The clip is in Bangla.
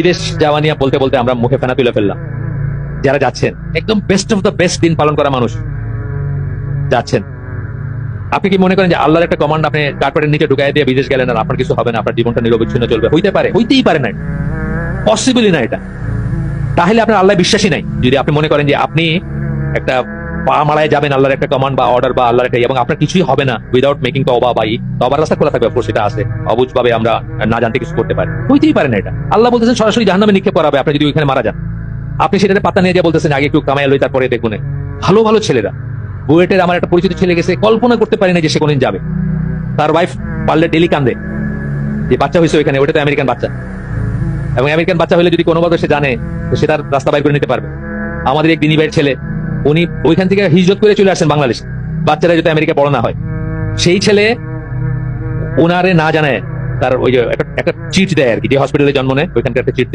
বিদেশ যাওয়া নিয়ে বলতে বলতে আমরা মুখে ফেনা তুলে ফেললাম। যারা যাচ্ছেন একদম বেস্ট অফ দ্য বেস্ট দিন পালন করা মানুষ যাচ্ছেন, আপনি কি মনে করেন যে আল্লাহর একটা কমান্ড আপনি কার্পেটের নিচে ঢুকাই দিয়ে বিদেশ গেলেন আর আপনার কিছু হবে না, আপনার জীবনটা নিরবিচ্ছিন্ন চলবে? হইতে পারে, হইতেই পারে না, পসিবলই না এটা। তাহলে আপনার আল্লাহ বিশ্বাসী নাই যদি আপনি মনে করেন যে আপনি একটা পা মারায় যাবেন আল্লাহর একটা কমান্ড বা অর্ডার বা আল্লাহর একটা, এবং আপনার কিছুই হবে না উইদাউট মেকিং তওবা বা তওবার রাস্তা খোলা থাকবে। অবশ্যই সেটা আছে, অবুঝ ভাবে আমরা না জানতে কিছু করতে পারি, হইতেই পারে না এটা। আল্লাহ বলতেছেন সরাসরি জাহান্নামে নিক্ষেপ করা হবে আপনি যদি ওইখানে মারা যান। আপনি সেটাতে পাতা নিয়ে যা বলতেছেন আগে একটু কামাই লই তারপরে দেখুন। ভালো ভালো ছেলেরা, বুয়েটের আমার একটা পরিচিত ছেলে গেছে, কল্পনা করতে পারি না যে সে কোনদিন যাবে। তার ওয়াইফ পারলে ডেলি কান্দে যে বাচ্চা হয়েছে ওইখানে, ওটা তো আমেরিকান বাচ্চা, এবং আমেরিকান বাচ্চা হলে যদি কোনোভাবে সে জানে তো সে তার রাস্তা বাইর করে নিতে পারবে। আমাদের এক দিনী ভাইয়ের ছেলে, উনি ওইখান থেকে হিজরত করে চলে আসেন বাংলাদেশে, বাচ্চারা যদি আমেরিকা বড় না হয়। সেই ছেলে ওনারে না জানায় তার ওই যে একটা চিট দেয় আর কি, যে হসপিটালে জন্ম নেয় ওইখানকার একটা চিট দেয়।